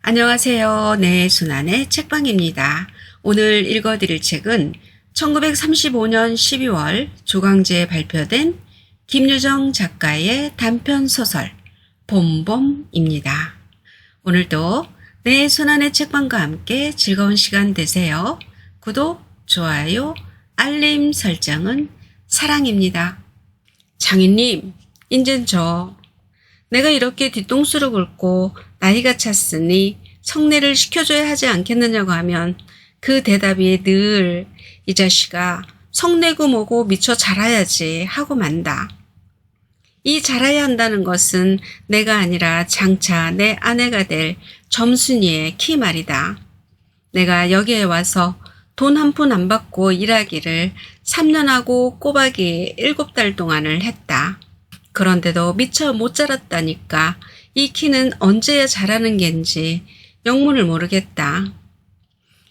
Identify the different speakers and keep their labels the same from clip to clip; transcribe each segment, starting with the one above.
Speaker 1: 안녕하세요. 네, 순환의 책방입니다. 오늘 읽어드릴 책은 1935년 12월 조강제에 발표된 김유정 작가의 단편소설 봄봄입니다. 오늘도 네, 순환의 책방과 함께 즐거운 시간 되세요. 구독, 좋아요, 알림 설정은 사랑입니다. 장인님, 인젠 내가 이렇게 뒤통수를 긁고 나이가 찼으니 성례를 시켜줘야 하지 않겠느냐고 하면 그 대답이 늘 이 자식아 성내고 뭐고 미처 자라야지 하고 만다. 이 자라야 한다는 것은 내가 아니라 장차 내 아내가 될 점순이의 키 말이다. 내가 여기에 와서 돈 한 푼 안 받고 일하기를 3년하고 꼬박이 7달 동안을 했다. 그런데도 미처 못 자랐다니까 이 키는 언제야 자라는 겐지 영문을 모르겠다.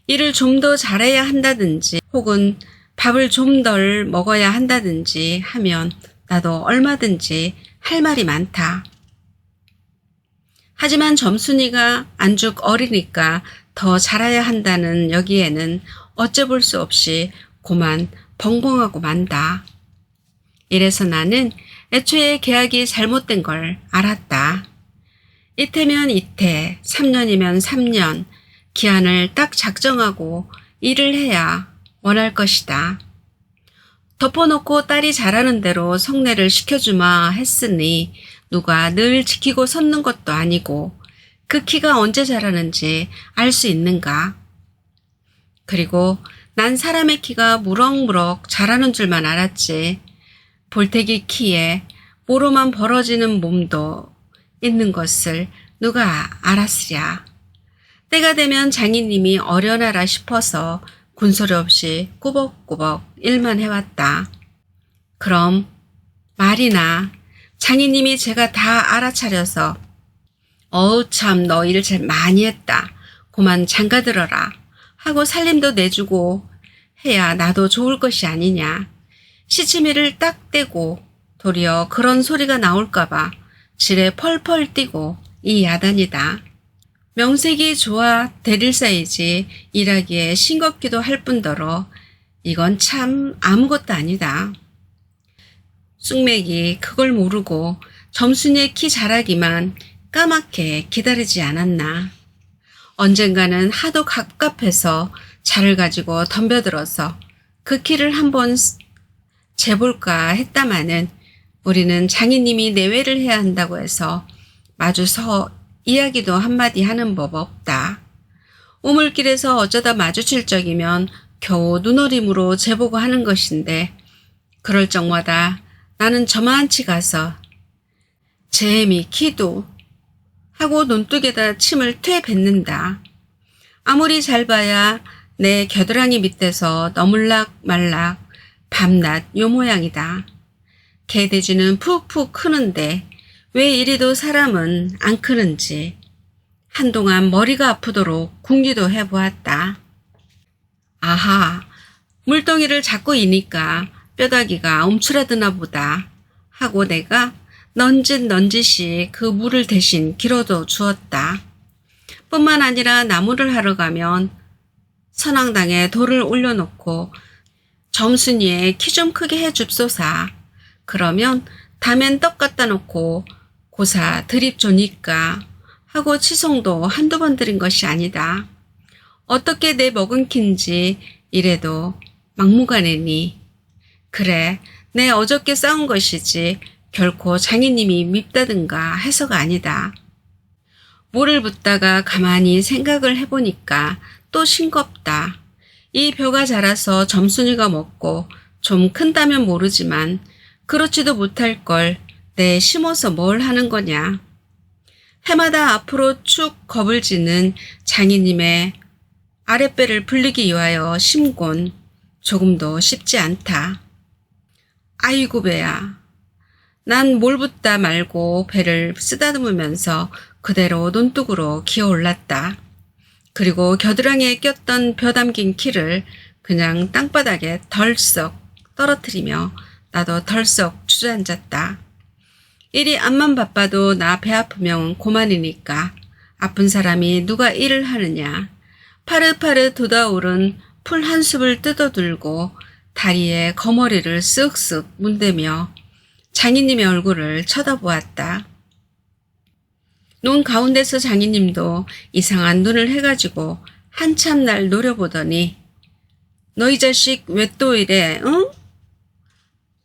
Speaker 1: 일을 좀 더 잘해야 한다든지 혹은 밥을 좀 덜 먹어야 한다든지 하면 나도 얼마든지 할 말이 많다. 하지만 점순이가 안죽 어리니까 더 자라야 한다는 여기에는 어째 볼 수 없이 고만 벙벙하고 만다. 이래서 나는 애초에 계약이 잘못된 걸 알았다. 이태면 이태, 3년이면 3년, 기한을 딱 작정하고 일을 해야 원할 것이다. 덮어놓고 딸이 잘하는 대로 성례를 시켜주마 했으니 누가 늘 지키고 섰는 것도 아니고 그 키가 언제 자라는지 알 수 있는가. 그리고 난 사람의 키가 무럭무럭 자라는 줄만 알았지. 볼태기 키에 모로만 벌어지는 몸도 있는 것을 누가 알았으랴. 때가 되면 장인님이 어려나라 싶어서 군소리 없이 꾸벅꾸벅 일만 해왔다. 그럼 말이나 장인님이 제가 다 알아차려서 어우 참 너 일 잘 많이 했다. 고만 장가들어라 하고 살림도 내주고 해야 나도 좋을 것이 아니냐. 시치미를 딱 떼고 도리어 그런 소리가 나올까봐 지레 펄펄 뛰고 이 야단이다. 명색이 좋아 대릴사이지 일하기에 싱겁기도 할 뿐더러 이건 참 아무것도 아니다. 쑥맥이 그걸 모르고 점순이의 키 자라기만 까맣게 기다리지 않았나. 언젠가는 하도 갑갑해서 자를 가지고 덤벼들어서 그 키를 한번 재볼까 했다마는 우리는 장인님이 내외를 해야 한다고 해서 마주 서 이야기도 한마디 하는 법 없다. 우물길에서 어쩌다 마주칠 적이면 겨우 눈어림으로 재보고 하는 것인데 그럴 적마다 나는 저만치 가서 제미 키도 하고 논뚝에다 침을 퇴 뱉는다. 아무리 잘 봐야 내 겨드랑이 밑에서 너물락 말락 밤낮 요 모양이다. 개돼지는 푹푹 크는데 왜 이리도 사람은 안 크는지 한동안 머리가 아프도록 궁리도 해보았다. 아하, 물동이를 잡고 이니까 뼈다귀가 움츠러드나 보다 하고 내가 넌짓이 그 물을 대신 길어도 주었다. 뿐만 아니라 나무를 하러 가면 선앙당에 돌을 올려놓고 점순이의 키 좀 크게 해줍소사. 그러면 다면 떡 갖다 놓고 고사 드립 조니까 하고 치송도 한두 번 드린 것이 아니다. 어떻게 내 먹은 킨지 이래도 막무가내니. 그래, 내 어저께 싸운 것이지 결코 장인님이 밉다든가 해서가 아니다. 물을 붓다가 가만히 생각을 해보니까 또 싱겁다. 이 벼가 자라서 점순이가 먹고 좀 큰다면 모르지만 그렇지도 못할 걸 내 심어서 뭘 하는 거냐. 해마다 앞으로 축 겁을 지는 장인님의 아랫배를 불리기 위하여 심곤 조금도 쉽지 않다. 아이고 배야. 난 뭘 붓다 말고 배를 쓰다듬으면서 그대로 논뚝으로 기어올랐다. 그리고 겨드랑이에 꼈던 벼 담긴 키를 그냥 땅바닥에 덜썩 떨어뜨리며 나도 덜썩 주저앉았다. 일이 암만 바빠도 나 배 아프면 고만이니까 아픈 사람이 누가 일을 하느냐. 파릇파릇 돋아오른 풀 한 숲을 뜯어들고 다리에 거머리를 쓱쓱 문대며 장인님의 얼굴을 쳐다보았다. 눈 가운데서 장인님도 이상한 눈을 해가지고 한참 날 노려보더니 너 이 자식 왜 또 이래, 응?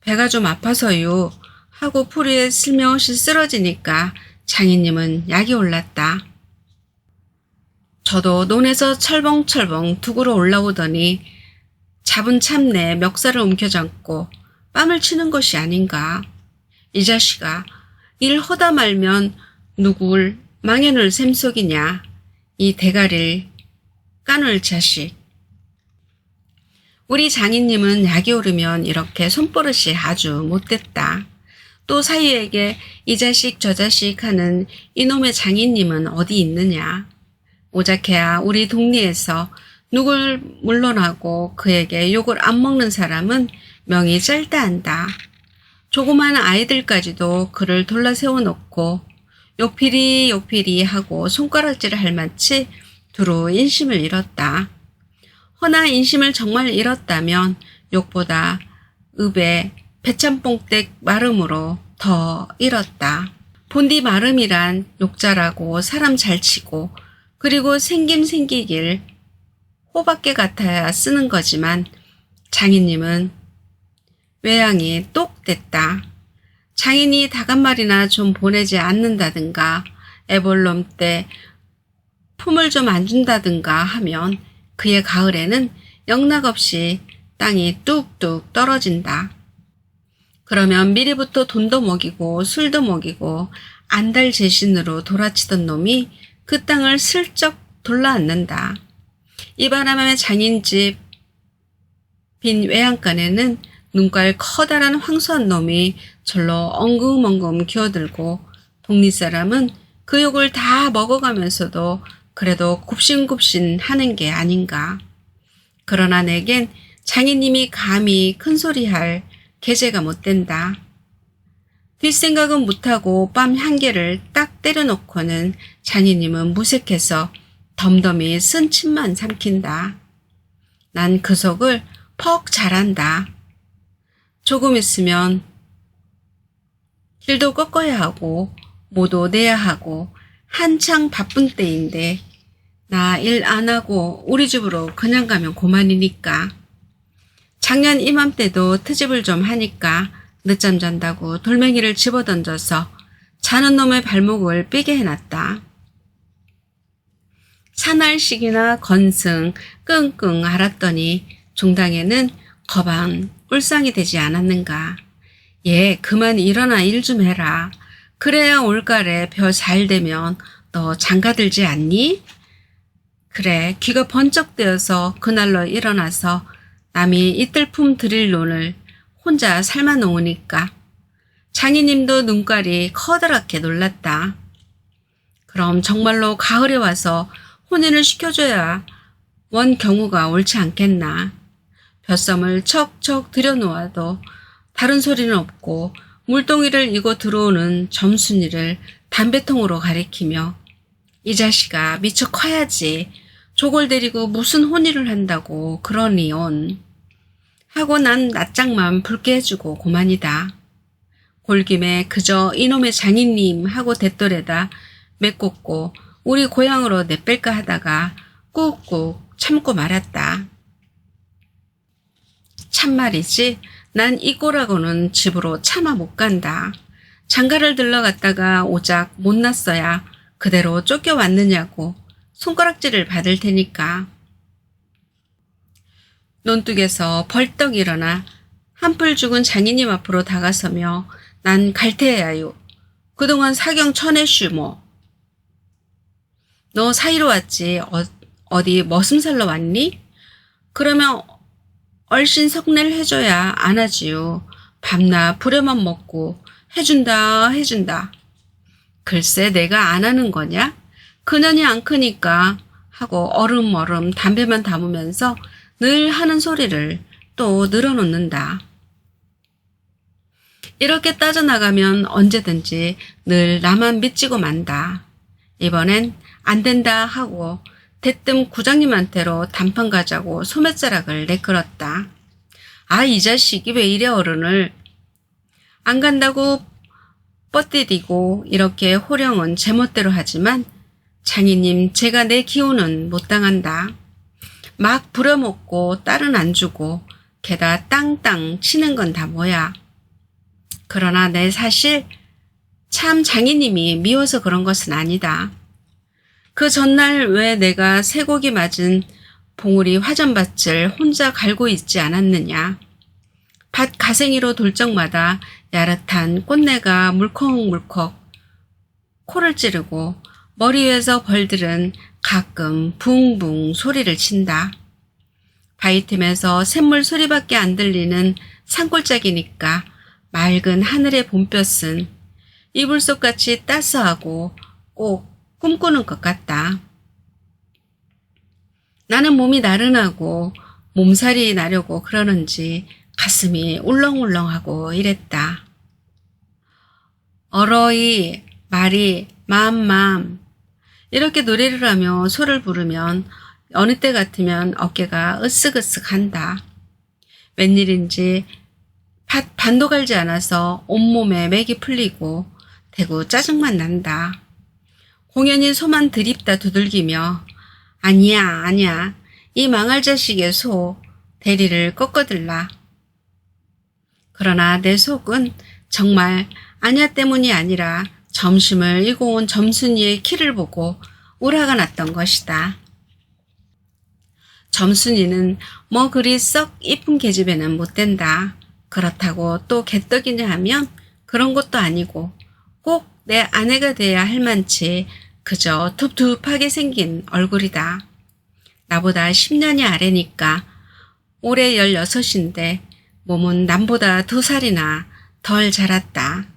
Speaker 1: 배가 좀 아파서요 하고 풀 위에 슬며시 쓰러지니까 장인님은 약이 올랐다. 저도 논에서 철벙철벙 둑으로 올라오더니 잡은 참내 멱살을 움켜잡고 뺨을 치는 것이 아닌가. 이 자식아, 일 허다 말면 누굴 망연을 셈속이냐. 이 대가리를 까눌 자식. 우리 장인님은 약이 오르면 이렇게 손버릇이 아주 못됐다. 또 사위에게 이 자식 저 자식 하는 이놈의 장인님은 어디 있느냐. 오작해야 우리 동리에서 누굴 물러나고 그에게 욕을 안 먹는 사람은 명이 짧다 한다. 조그만 아이들까지도 그를 돌라 세워놓고 욕피리 하고 손가락질을 할 마치 두루 인심을 잃었다. 허나 인심을 정말 잃었다면 욕보다 읍의 배참뽕댁 마름으로 더 잃었다. 본디 마름이란 욕잘하고 사람 잘 치고 그리고 생기길 호박개 같아야 쓰는 거지만 장인님은 외양이 똑 됐다. 장인이 닭 한 마리나 좀 보내지 않는다든가 애벌놈 때 품을 좀 안 준다든가 하면 그의 가을에는 영락없이 땅이 뚝뚝 떨어진다. 그러면 미리부터 돈도 먹이고 술도 먹이고 안달 제신으로 돌아치던 놈이 그 땅을 슬쩍 돌아앉는다. 이 바람에 장인집 빈 외양간에는 눈깔 커다란 황소한 놈이 절로 엉금엉금 기어들고 동리사람은 그 욕을 다 먹어가면서도 그래도 굽신굽신 하는 게 아닌가. 그러나 내겐 장인님이 감히 큰소리할 계제가 못 된다. 뒷생각은 못하고 뺨 한 개를 딱 때려놓고는 장인님은 무색해서 덤덤히 쓴 침만 삼킨다. 난 그 속을 퍽 잘한다. 조금 있으면 길도 꺾어야 하고 모도 내야 하고 한창 바쁜 때인데 나 일 안 하고 우리 집으로 그냥 가면 고만이니까. 작년 이맘때도 트집을 좀 하니까 늦잠 잔다고 돌멩이를 집어던져서 자는 놈의 발목을 삐게 해놨다. 사날씩이나 건승 끙끙 앓았더니 종당에는 거방 꿀상이 되지 않았는가. 얘 그만 일어나 일 좀 해라. 그래야 올가래 벼 잘 되면 너 장가들지 않니? 그래 귀가 번쩍 뜨여서 그날로 일어나서 남이 이뜰품 드릴 논을 혼자 삶아 놓으니까 장인님도 눈깔이 커다랗게 놀랐다. 그럼 정말로 가을에 와서 혼인을 시켜줘야 원 경우가 옳지 않겠나. 벼섬을 척척 들여놓아도 다른 소리는 없고 물동이를 이고 들어오는 점순이를 담배통으로 가리키며 이 자식아 미처 커야지 족을 데리고 무슨 혼인을 한다고 그러니온 하고 난 낯짝만 붉게 해주고 고만이다. 골김에 그저 이놈의 장인님 하고 대떨에다 메꽂고 우리 고향으로 내뺄까 하다가 꾹꾹 참고 말았다. 참말이지 난 이 꼴하고는 집으로 차마 못 간다. 장가를 들러갔다가 오작 못 났어야 그대로 쫓겨왔느냐고 손가락질을 받을 테니까. 논둑에서 벌떡 일어나 한풀 죽은 장인님 앞으로 다가서며 난 갈태야요. 그동안 사경 쳐내슈 뭐. 너 사이로 왔지 어디 머슴살러 왔니? 그러면 얼씬 성례를 해줘야 안 하지요. 밤낮 부려만 먹고 해준다. 글쎄 내가 안 하는 거냐? 그년이 안 크니까 하고 얼음얼음 담배만 담으면서 늘 하는 소리를 또 늘어놓는다. 이렇게 따져나가면 언제든지 늘 나만 미치고 만다. 이번엔 안 된다 하고 대뜸 구장님한테로 단판 가자고 소매자락을 내걸었다. 아, 이 자식이 왜 이래 어른을. 안 간다고 뻗디디고 이렇게 호령은 제멋대로 하지만 장인님 제가 내 기운은 못 당한다. 막 부려먹고 딸은 안 주고 게다 땅땅 치는 건 다 뭐야. 그러나 내 사실 참 장인님이 미워서 그런 것은 아니다. 그 전날 왜 내가 쇠고기 맞은 봉우리 화전밭을 혼자 갈고 있지 않았느냐. 밭 가생이로 돌 적마다 야릇한 꽃내가 물컥물컥 코를 찌르고 머리 위에서 벌들은 가끔 붕붕 소리를 친다. 바위 틈에서 샘물 소리밖에 안 들리는 산골짜기니까 맑은 하늘의 봄볕은 이불속같이 따스하고 꼭 꿈꾸는 것 같다. 나는 몸이 나른하고 몸살이 나려고 그러는지 가슴이 울렁울렁하고 이랬다. 어러이, 말이, 마음 이렇게 노래를 하며 소를 부르면 어느 때 같으면 어깨가 으쓱으쓱한다. 웬일인지 반도 갈지 않아서 온몸에 맥이 풀리고 대구 짜증만 난다. 공연히 소만 들입다 두들기며 아니야 이 망할 자식의 소 대리를 꺾어들라. 그러나 내 속은 정말 아냐 때문이 아니라 점심을 이고 온 점순이의 키를 보고 우라가 났던 것이다. 점순이는 뭐 그리 썩 이쁜 계집애는 못 된다. 그렇다고 또 개떡이냐 하면 그런 것도 아니고 꼭 내 아내가 돼야 할 만치 그저 툭툭하게 생긴 얼굴이다. 나보다 10년이 아래니까 올해 16인데 몸은 남보다 2살이나 덜 자랐다.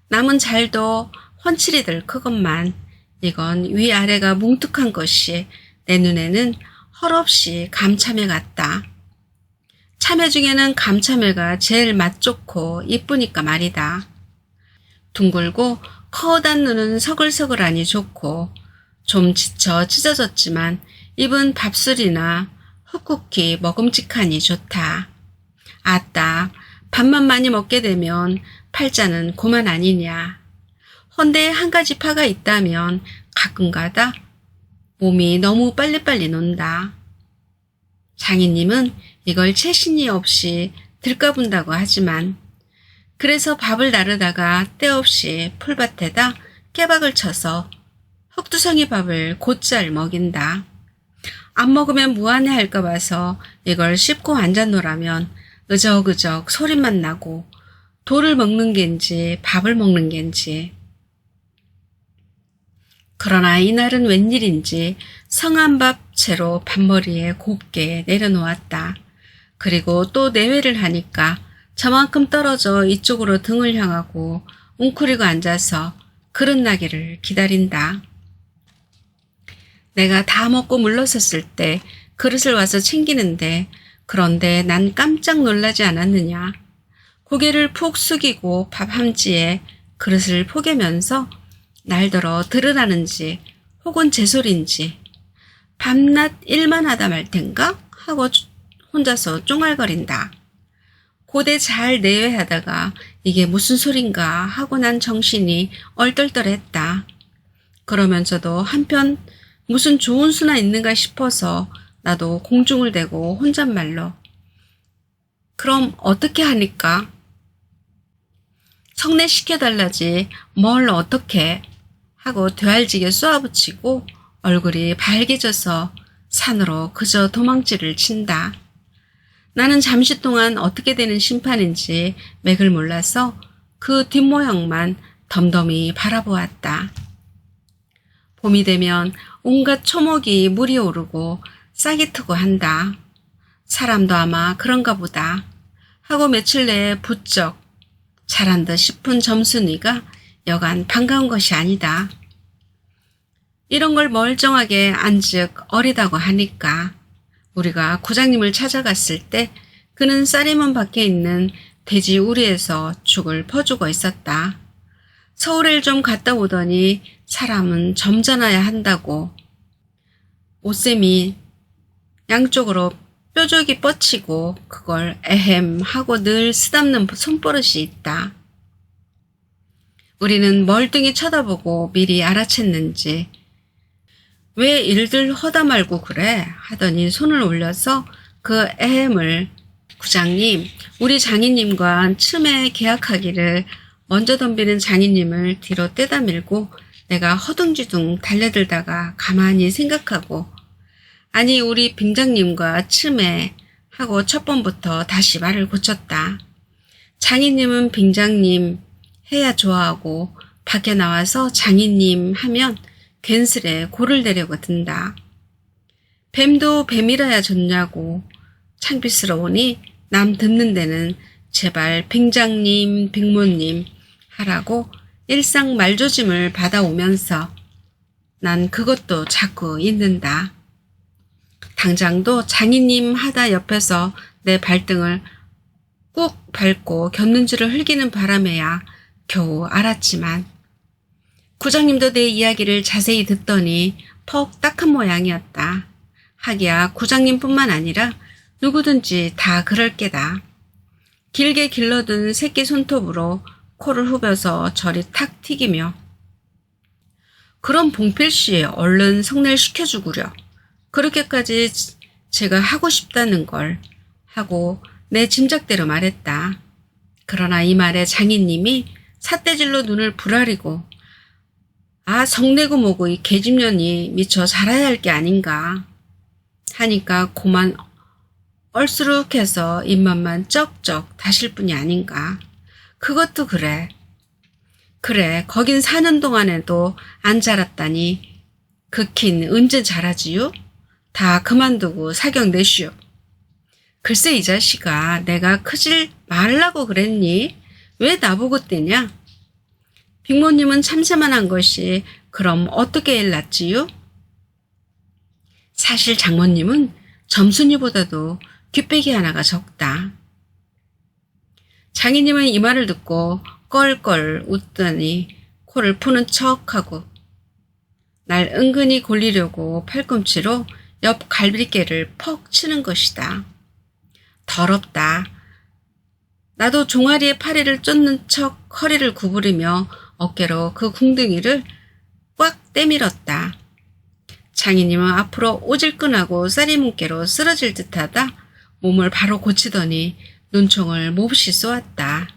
Speaker 1: 남은 잘도 훤칠이들 크건만 이건 위아래가 뭉툭한 것이 내 눈에는 헐없이 감참해 같다. 참외 중에는 감참외가 제일 맛 좋고 이쁘니까 말이다. 둥글고 커다란 눈은 서글서글하니 좋고 좀 지쳐 찢어졌지만 입은 밥술이나 훅쿡히 먹음직하니 좋다. 아따, 밥만 많이 먹게 되면 팔자는 고만 아니냐. 헌데 한 가지 파가 있다면 가끔가다 몸이 너무 빨리빨리 논다. 장인님은 이걸 채신이 없이 들까분다고 하지만 그래서 밥을 나르다가 때없이 풀밭에다 깨박을 쳐서 흑두성이 밥을 곧잘 먹인다. 안 먹으면 무안해 할까 봐서 이걸 씹고 앉아놓으라면 으적으적 소리만 나고 돌을 먹는 겐지 밥을 먹는 겐지. 그러나 이날은 웬일인지 성한밥 채로 밥머리에 곱게 내려놓았다. 그리고 또 내외를 하니까 저만큼 떨어져 이쪽으로 등을 향하고 웅크리고 앉아서 그릇 나기를 기다린다. 내가 다 먹고 물러섰을 때 그릇을 와서 챙기는데 그런데 난 깜짝 놀라지 않았느냐. 고개를 푹 숙이고 밥 함지에 그릇을 포개면서 날더러 들으라는지 혹은 제 소리인지 밤낮 일만 하다 말 텐가 하고 혼자서 쫑알거린다. 고대 잘 내외하다가 이게 무슨 소린가 하고 난 정신이 얼떨떨했다. 그러면서도 한편 무슨 좋은 수나 있는가 싶어서 나도 공중을 대고 혼잣말로 그럼 어떻게 하니까? 성례시켜달라지 뭘 어떻게 하고 되알지게 쏘아붙이고 얼굴이 밝아져서 산으로 그저 도망치를 친다. 나는 잠시 동안 어떻게 되는 심판인지 맥을 몰라서 그 뒷모형만 덤덤히 바라보았다. 봄이 되면 온갖 초목이 물이 오르고 싹이 트고 한다. 사람도 아마 그런가 보다 하고 며칠 내에 부쩍 잘한 듯 싶은 점순이가 여간 반가운 것이 아니다. 이런 걸 멀쩡하게 안즉 어리다고 하니까 우리가 구장님을 찾아갔을 때 그는 쌀이문 밖에 있는 돼지 우리에서 죽을 퍼주고 있었다. 서울에 좀 갔다 오더니 사람은 점잖아야 한다고. 오쌤이 양쪽으로 뾰족이 뻗치고 그걸 에헴 하고 늘 쓰담는 손버릇이 있다. 우리는 멀뚱히 쳐다보고 미리 알아챘는지 왜 일들 허다 말고 그래 하더니 손을 올려서 그 에헴을 구장님, 우리 장인님과 춤에 계약하기를 먼저 덤비는 장인님을 뒤로 떼다 밀고 내가 허둥지둥 달려들다가 가만히 생각하고 아니 우리 빙장님과 춤에 하고 첫 번부터 다시 말을 고쳤다. 장인님은 빙장님 해야 좋아하고 밖에 나와서 장인님 하면 괜스레 골을 대려고 든다. 뱀도 뱀이라야 좋냐고 창피스러우니 남 듣는 데는 제발 빙장님, 빙모님 하라고 일상 말조짐을 받아오면서 난 그것도 자꾸 잊는다. 당장도 장인님 하다 옆에서 내 발등을 꾹 밟고 곁눈질을 흘기는 바람에야 겨우 알았지만 구장님도 내 이야기를 자세히 듣더니 퍽 딱한 모양이었다. 하기야 구장님뿐만 아니라 누구든지 다 그럴 게다. 길게 길러둔 새끼 손톱으로 코를 후벼서 저리 탁 튀기며 그럼 봉필씨 얼른 성례를 시켜주구려. 그렇게까지 제가 하고 싶다는 걸 하고 내 짐작대로 말했다. 그러나 이 말에 장인님이 삿대질로 눈을 부라리고 아 성내고 뭐고 이 계집년이 미처 살아야 할 게 아닌가 하니까 고만 얼스룩해서 입맛만 쩍쩍 다실 뿐이 아닌가. 그것도 그래. 그래 거긴 사는 동안에도 안 자랐다니 그킨 언제 자라지요? 다 그만두고 사격 내시오. 글쎄 이 자식아 내가 크질 말라고 그랬니? 왜 나보고 떼냐? 빅모님은 참새만 한 것이 그럼 어떻게 일났지요? 사실 장모님은 점순이보다도 귓배기 하나가 적다. 장인님은 이 말을 듣고 껄껄 웃더니 코를 푸는 척하고 날 은근히 골리려고 팔꿈치로 옆 갈비뼈를 퍽 치는 것이다. 더럽다. 나도 종아리에 파리를 쫓는 척 허리를 구부리며 어깨로 그 궁둥이를 꽉 떼밀었다. 장인님은 앞으로 오질끈하고 쌀이문깨로 쓰러질 듯하다 몸을 바로 고치더니 눈총을 몹시 쏘았다.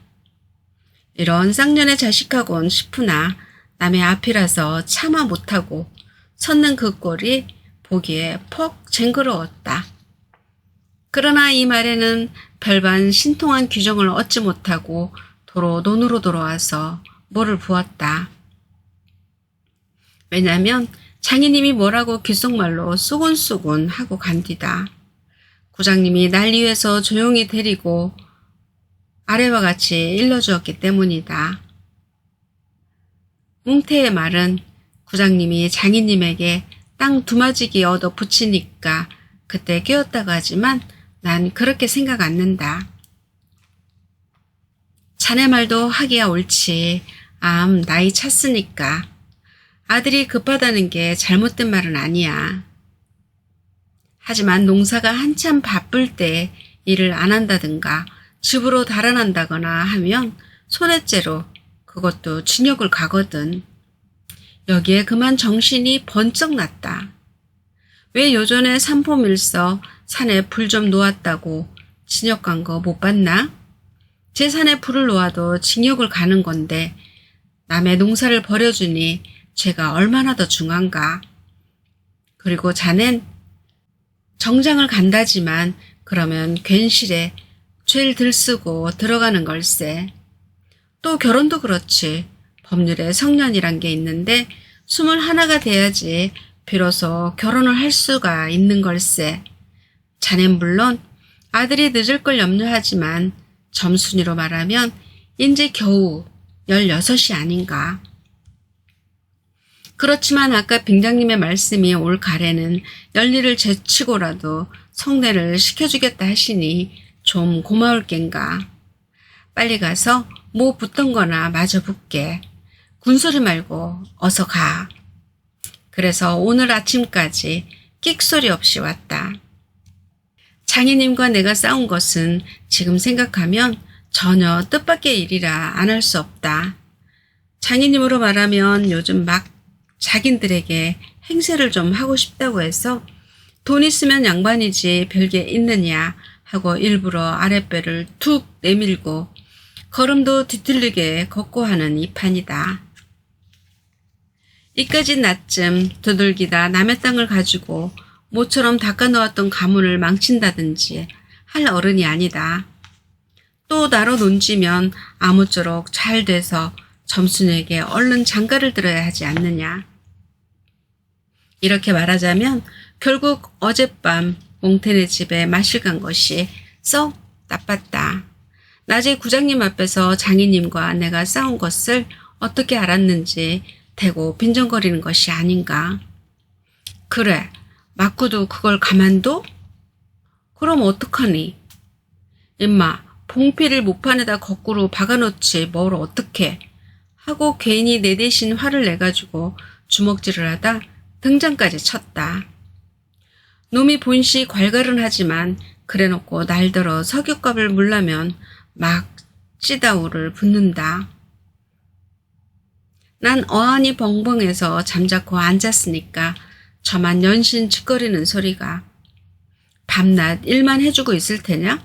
Speaker 1: 이런 쌍년의 자식하곤 싶으나 남의 앞이라서 차마 못하고 섰는 그 꼴이 보기에 퍽 쟁그러웠다. 그러나 이 말에는 별반 신통한 규정을 얻지 못하고 도로 논으로 돌아와서 뭐를 부었다. 왜냐면 장인님이 뭐라고 귓속말로 쏘곤쏘곤 하고 간뒤다. 구장님이 날 위해서 조용히 데리고 아래와 같이 일러주었기 때문이다. 웅태의 말은 구장님이 장인님에게 땅 두마지기 얻어 붙이니까 그때 깨었다고 하지만 난 그렇게 생각 않는다. 자네 말도 하기야 옳지. 나이 찼으니까. 아들이 급하다는 게 잘못된 말은 아니야. 하지만 농사가 한참 바쁠 때 일을 안 한다든가 집으로 달아난다거나 하면 손해째로 그것도 진역을 가거든. 여기에 그만 정신이 번쩍 났다. 왜 요전에 삼포밀서 산에 불 좀 놓았다고 진역 간 거 못 봤나? 제 산에 불을 놓아도 징역을 가는 건데 남의 농사를 버려주니 죄가 얼마나 더 중한가. 그리고 자넨 정장을 간다지만 그러면 괜시레 죄를 들쓰고 들어가는 걸세. 또 결혼도 그렇지. 법률에 성년이란 게 있는데 21가 돼야지 비로소 결혼을 할 수가 있는 걸세. 자넨 물론 아들이 늦을 걸 염려하지만 점순이로 말하면 이제 겨우 16이 아닌가. 그렇지만 아까 빙장님의 말씀이 올 가래는 열일을 제치고라도 성례를 시켜주겠다 하시니 좀 고마울 겐가. 빨리 가서 뭐 붙던 거나 마저 붙게. 군소리 말고 어서 가. 그래서 오늘 아침까지 끽소리 없이 왔다. 장인님과 내가 싸운 것은 지금 생각하면 전혀 뜻밖의 일이라 안 할 수 없다. 장인님으로 말하면 요즘 막 자긴들에게 행세를 좀 하고 싶다고 해서 돈 있으면 양반이지 별게 있느냐 하고 일부러 아랫배를 툭 내밀고 걸음도 뒤틀리게 걷고 하는 이 판이다. 이까짓 낮쯤 두들기다 남의 땅을 가지고 모처럼 닦아놓았던 가문을 망친다든지 할 어른이 아니다. 또 나로 논지면 아무쪼록 잘 돼서 점순에게 얼른 장가를 들어야 하지 않느냐. 이렇게 말하자면 결국 어젯밤 몽태네 집에 마실 간 것이 썩 나빴다. 낮에 구장님 앞에서 장인님과 내가 싸운 것을 어떻게 알았는지 대고 빈정거리는 것이 아닌가. 그래, 맞고도 그걸 가만둬? 그럼 어떡하니? 임마, 봉피를 목판에다 거꾸로 박아놓지 뭘 어떡해. 하고 괜히 내 대신 화를 내가지고 주먹질을 하다 등장까지 쳤다. 놈이 본시 괄갈은 하지만 그래놓고 날더러 석유값을 물라면 막 찌다우를 붓는다. 난 어안이 벙벙해서 잠자코 앉았으니까 저만 연신 짓거리는 소리가 밤낮 일만 해주고 있을 테냐?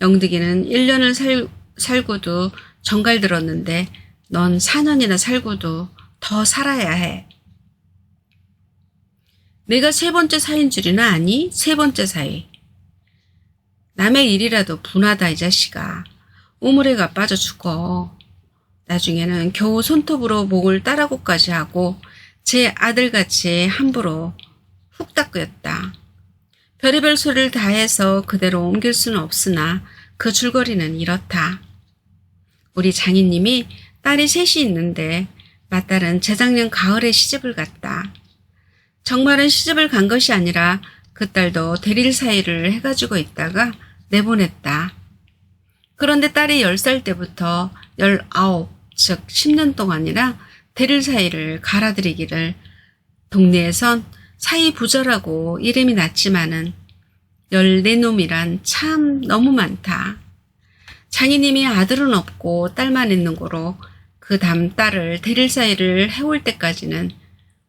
Speaker 1: 영득이는 1년을 살고도 정갈 들었는데 넌 4년이나 살고도 더 살아야 해. 내가 세 번째 사이인 줄이나 아니? 세 번째 사이. 남의 일이라도 분하다 이 자식아. 우물에가 빠져 죽어. 나중에는 겨우 손톱으로 목을 따라고까지 하고 제 아들같이 함부로 훅 닦였다. 별의별 소리를 다해서 그대로 옮길 수는 없으나 그 줄거리는 이렇다. 우리 장인님이 딸이 셋이 있는데 맏딸은 재작년 가을에 시집을 갔다. 정말은 시집을 간 것이 아니라 그 딸도 대릴 사이를 해가지고 있다가 내보냈다. 그런데 딸이 10살 때부터 19, 즉 10년 동안이나 대릴 사이를 갈아들이기를 동네에선 사이 부자라고 이름이 났지만은 14놈이란 참 너무 많다. 장인님이 아들은 없고 딸만 있는 거로 그 다음 딸을 대릴 사이를 해올 때까지는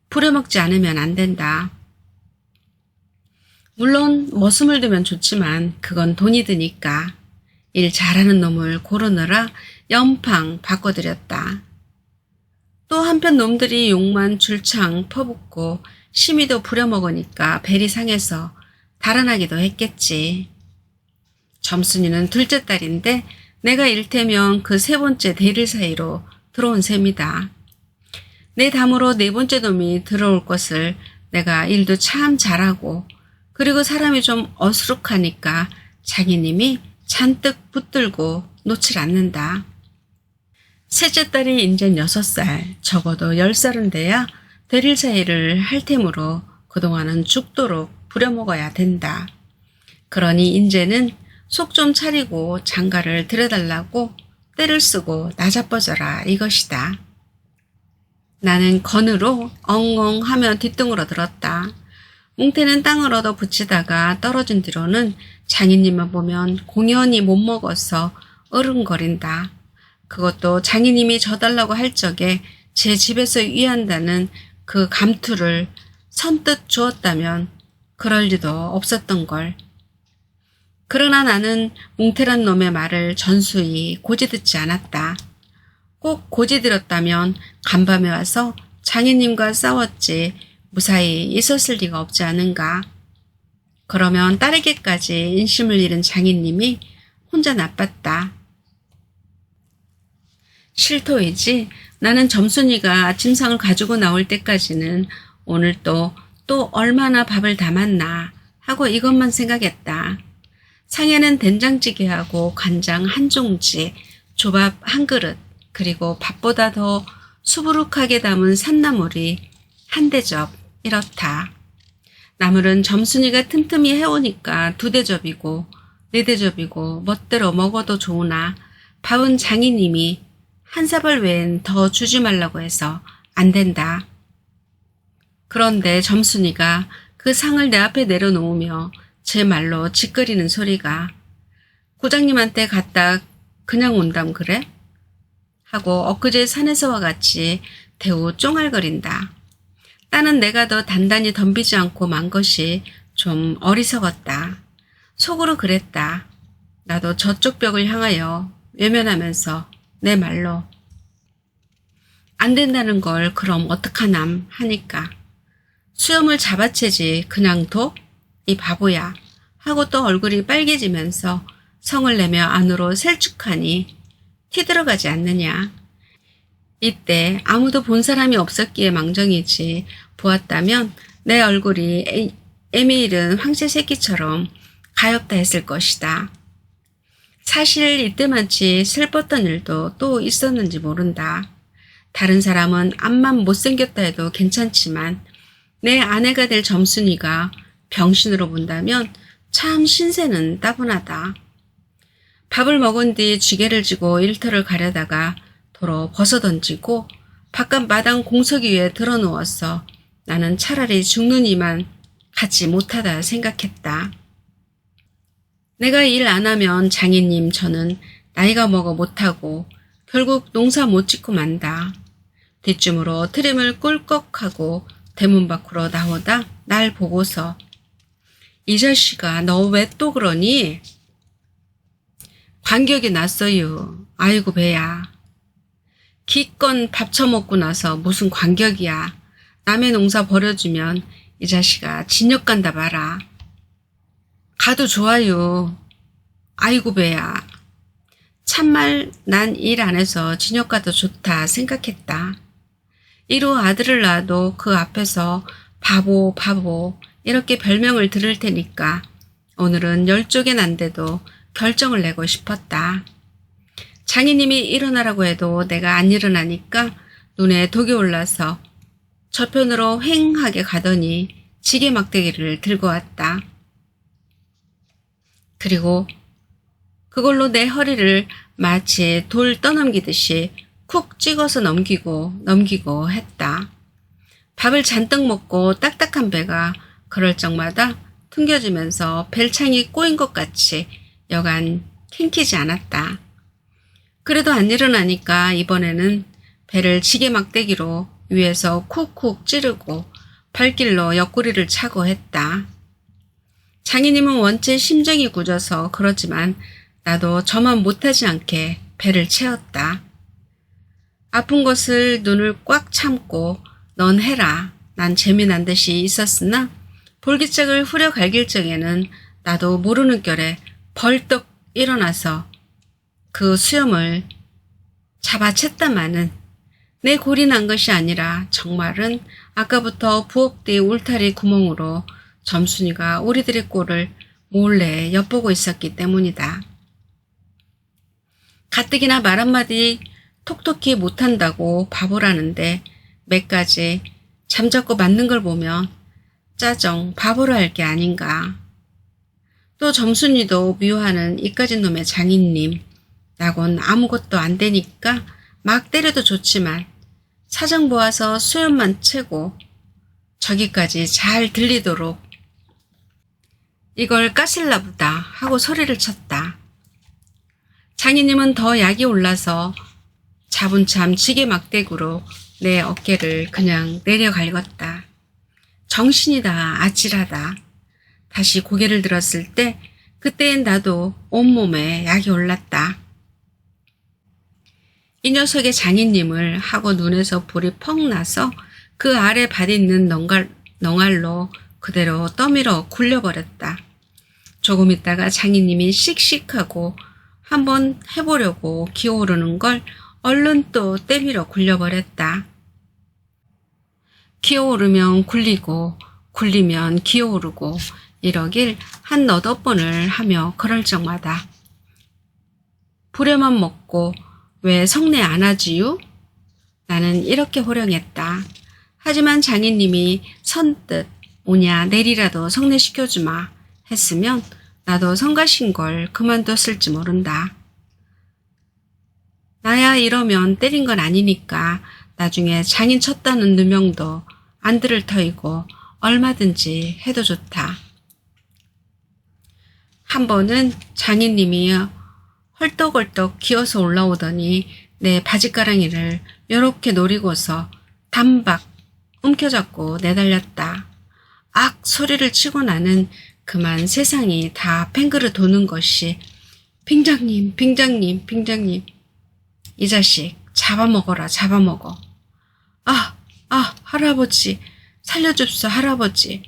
Speaker 1: 부려먹지 않으면 안 된다. 물론 머슴을 두면 좋지만 그건 돈이 드니까 일 잘하는 놈을 고르느라 연팡 바꿔드렸다. 또 한편 놈들이 욕만 줄창 퍼붓고 심의도 부려먹으니까 벨이 상해서 달아나기도 했겠지. 점순이는 둘째 딸인데 내가 일테면 그 세 번째 대릴 사이로 들어온 셈이다. 내 담으로 네 번째 놈이 들어올 것을 내가 일도 참 잘하고 그리고 사람이 좀 어수룩하니까 장인님이 잔뜩 붙들고 놓질 않는다. 셋째 딸이 인젠 6살, 적어도 10살은 돼야 대릴 사이를 할 테므로 그동안은 죽도록 부려먹어야 된다. 그러니 인제는 속 좀 차리고 장가를 들여달라고 때를 쓰고 나자빠져라 이것이다. 나는 건으로 엉엉 하며 뒷등으로 들었다. 뭉태는 땅을 얻어 붙이다가 떨어진 뒤로는 장인님만 보면 공연히 못 먹어서 어른거린다. 그것도 장인님이 져달라고 할 적에 제 집에서 위한다는 그 감투를 선뜻 주었다면 그럴 리도 없었던 걸. 그러나 나는 뭉태란 놈의 말을 전수히 고지 듣지 않았다. 꼭 고지 들었다면 간밤에 와서 장인님과 싸웠지 무사히 있었을 리가 없지 않은가. 그러면 딸에게까지 인심을 잃은 장인님이 혼자 나빴다. 실토이지 나는 점순이가 아침상을 가지고 나올 때까지는 오늘 또 얼마나 밥을 담았나 하고 이것만 생각했다. 상에는 된장찌개하고 간장 한 종지, 조밥 한 그릇, 그리고 밥보다 더 수부룩하게 담은 산나물이 한 대접 이렇다. 나물은 점순이가 틈틈이 해오니까 2대접이고 4대접이고 멋대로 먹어도 좋으나 밥은 장인님이 한 사발 외엔 더 주지 말라고 해서 안 된다. 그런데 점순이가 그 상을 내 앞에 내려놓으며 제 말로 짓거리는 소리가 고장님한테 갔다 그냥 온담 그래? 하고 엊그제 산에서와 같이 대우 쫑알거린다. 따는 내가 더 단단히 덤비지 않고 만 것이 좀 어리석었다. 속으로 그랬다. 나도 저쪽 벽을 향하여 외면하면서 내 말로 안 된다는 걸 그럼 어떡하남 하니까 수염을 잡아채지 그냥 둬? 이 바보야 하고 또 얼굴이 빨개지면서 성을 내며 안으로 셀쭉하니 티 들어가지 않느냐. 이때 아무도 본 사람이 없었기에 망정이지 보았다면 내 얼굴이 애미 잃은 황새 새끼처럼 가엾다 했을 것이다. 사실 이때만치 슬펐던 일도 또 있었는지 모른다. 다른 사람은 앞만 못생겼다 해도 괜찮지만 내 아내가 될 점순이가 병신으로 본다면 참 신세는 따분하다. 밥을 먹은 뒤 쥐개를 쥐고 일터를 가려다가 도로 벗어던지고 바깥 마당 공석이 위에 드러누웠어 나는 차라리 죽는 이만 갖지 못하다 생각했다. 내가 일 안 하면 장인님 저는 나이가 먹어 못하고 결국 농사 못 짓고 만다. 뒷짐으로 트림을 꿀꺽하고 대문 밖으로 나오다 날 보고서 이 자식아 너 왜 또 그러니? 관격이 났어요. 아이고 배야. 기껏 밥 처먹고 나서 무슨 관격이야. 남의 농사 버려주면 이 자식아 진역 간다 봐라. 가도 좋아요. 아이고 배야. 참말 난 일 안 해서 진역 가도 좋다 생각했다. 이로 아들을 낳아도 그 앞에서 바보 바보 이렇게 별명을 들을 테니까 오늘은 10쪽엔 안 돼도 결정을 내고 싶었다. 장인님이 일어나라고 해도 내가 안 일어나니까 눈에 독이 올라서 저편으로 휑하게 가더니 지게 막대기를 들고 왔다. 그리고 그걸로 내 허리를 마치 돌 떠넘기듯이 쿡 찍어서 넘기고 했다. 밥을 잔뜩 먹고 딱딱한 배가 그럴 적마다 퉁겨지면서 벨창이 꼬인 것 같이 여간 킹키지 않았다. 그래도 안 일어나니까 이번에는 배를 지게 막대기로 위에서 쿡쿡 찌르고 발길로 옆구리를 차고 했다. 장인님은 원체 심정이 굳어서 그렇지만 나도 저만 못하지 않게 배를 채웠다. 아픈 것을 눈을 꽉 참고 넌 해라. 난 재미난 듯이 있었으나 볼기짝을 후려 갈길 적에는 나도 모르는 결에 벌떡 일어나서 그 수염을 잡아챘다마는 내 골이 난 것이 아니라 정말은 아까부터 부엌뒤 울타리 구멍으로 점순이가 우리들의 꼴을 몰래 엿보고 있었기 때문이다. 가뜩이나 말 한마디 톡톡히 못한다고 바보라는데 몇 가지 잠자코 맞는 걸 보면 짜정 바보로 할 게 아닌가. 또 점순이도 미워하는 이까진 놈의 장인님. 나곤 아무것도 안 되니까 막 때려도 좋지만 사정 보아서 수염만 채고 저기까지 잘 들리도록 이걸 까실라 보다 하고 소리를 쳤다. 장인님은 더 약이 올라서 자분참 지게 막대구로 내 어깨를 그냥 내려 갈궜다. 정신이다 아찔하다. 다시 고개를 들었을 때 그때엔 나도 온몸에 약이 올랐다. 이 녀석의 장인님을 하고 눈에서 불이 펑 나서 그 아래 밭있는 넝알로 그대로 떠밀어 굴려버렸다. 조금 있다가 장인님이 씩씩하고 한번 해보려고 기어오르는 걸 얼른 또 때밀어 굴려버렸다. 기어오르면 굴리고 굴리면 기어오르고 이러길 한 너덟 번을 하며 그럴 적마다 부려만 먹고 왜 성내 안 하지요? 나는 이렇게 호령했다. 하지만 장인님이 선뜻 오냐 내리라도 성내시켜주마 했으면 나도 성가신 걸 그만뒀을지 모른다. 나야 이러면 때린 건 아니니까 나중에 장인 쳤다는 누명도 안 들을 터이고 얼마든지 해도 좋다. 한 번은 장인님이 헐떡헐떡 기어서 올라오더니 내 바지가랑이를 요렇게 노리고서 단박 움켜잡고 내달렸다. 악 소리를 치고 나는 그만 세상이 다 팽그르 도는 것이 빙장님, 빙장님, 빙장님. 이 자식 잡아먹어라, 잡아먹어. 할아버지, 살려줍소, 할아버지.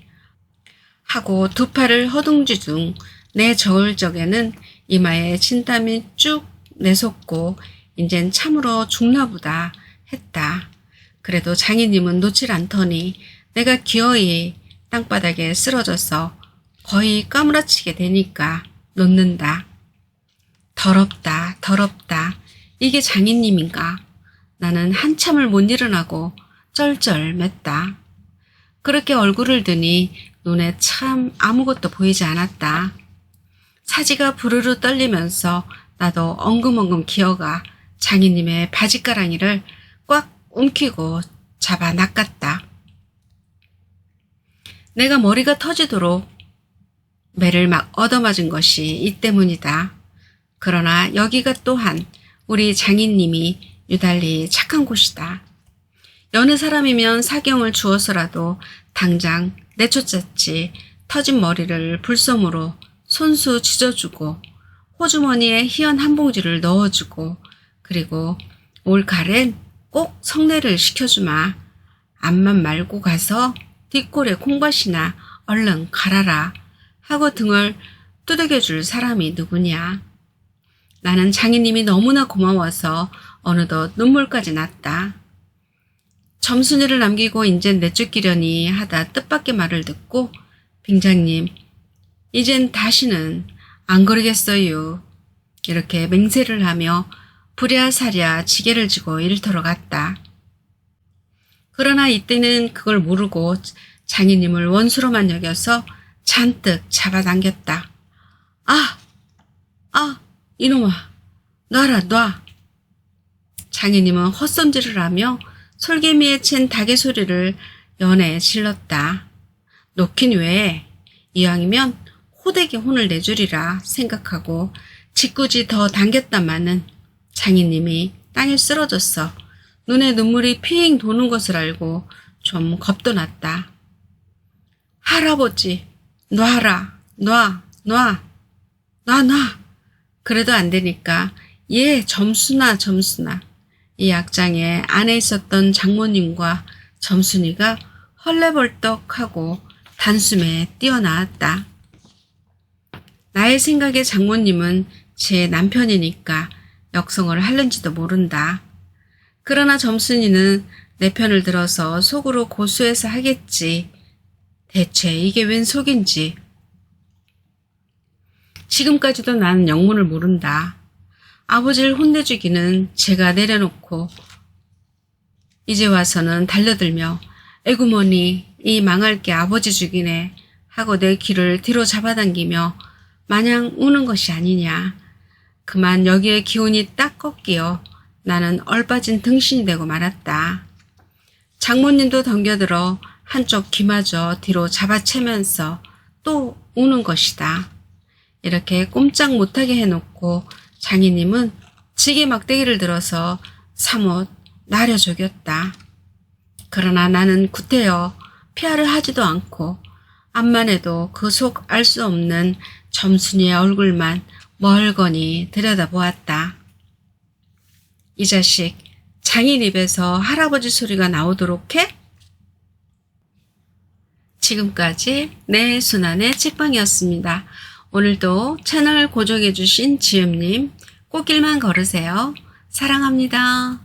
Speaker 1: 하고 두 팔을 허둥지둥 내 저을 적에는 이마에 진땀이 쭉 내솟고 인젠 참으로 죽나보다 했다. 그래도 장인님은 놓질 않더니 내가 기어이 땅바닥에 쓰러져서 거의 까무라치게 되니까 놓는다. 더럽다, 더럽다. 이게 장인님인가? 나는 한참을 못 일어나고 쩔쩔맸다. 그렇게 얼굴을 드니 눈에 참 아무것도 보이지 않았다. 사지가 부르르 떨리면서 나도 엉금엉금 기어가 장인님의 바지가랑이를 꽉 움키고 잡아 낚았다. 내가 머리가 터지도록 매를 막 얻어맞은 것이 이 때문이다. 그러나 여기가 또한 우리 장인님이 유달리 착한 곳이다. 여느 사람이면 사경을 주어서라도 당장 내쫓았지 터진 머리를 불솜으로 손수 찢어주고 호주머니에 희연 한 봉지를 넣어주고 그리고 올가랜 꼭 성례를 시켜주마. 암만 말고 가서 뒷골에 콩밭이나 얼른 갈아라 하고 등을 두들겨줄 사람이 누구냐. 나는 장인님이 너무나 고마워서 어느덧 눈물까지 났다. 점순이를 남기고 인젠 내쫓기려니 하다 뜻밖의 말을 듣고 빙장님 이젠 다시는 안 그러겠어요. 이렇게 맹세를 하며 부랴사랴 지게를 지고 일터로 갔다. 그러나 이때는 그걸 모르고 장인님을 원수로만 여겨서 잔뜩 잡아당겼다. 이놈아, 놔라, 놔. 장인님은 헛손질을 하며 솔개미에 챈 닭의 소리를 연해 질렀다. 놓긴 왜? 이왕이면 호되게 혼을 내주리라 생각하고 짓궂이 더 당겼다마는 장인님이 땅에 쓰러졌어. 눈에 눈물이 핑 도는 것을 알고 좀 겁도 났다. 할아버지, 놔라, 놔. 그래도 안 되니까 점순아. 이 약장에 안에 있었던 장모님과 점순이가 헐레벌떡하고 단숨에 뛰어나왔다. 나의 생각에 장모님은 제 남편이니까 역성을 하는지도 모른다. 그러나 점순이는 내 편을 들어서 속으로 고수해서 하겠지. 대체 이게 웬 속인지. 지금까지도 나는 영문을 모른다. 아버지를 혼내주기는 제가 내려놓고 이제 와서는 달려들며 에구머니 이 망할 게 아버지 죽이네 하고 내 귀를 뒤로 잡아당기며 마냥 우는 것이 아니냐. 그만 여기에 기운이 딱 꺾이어 나는 얼빠진 등신이 되고 말았다. 장모님도 덤겨들어 한쪽 귀마저 뒤로 잡아채면서 또 우는 것이다. 이렇게 꼼짝 못하게 해놓고 장인님은 지게 막대기를 들어서 사뭇 나려 죽였다. 그러나 나는 구태여 피하려 하지도 않고 암만 해도 그 속 알 수 없는 점순이의 얼굴만 멀거니 들여다보았다. 이 자식 장인 입에서 할아버지 소리가 나오도록 해? 지금까지 내 순환의 찌빵이었습니다. 오늘도 채널 고정해주신 지음님 꽃길만 걸으세요. 사랑합니다.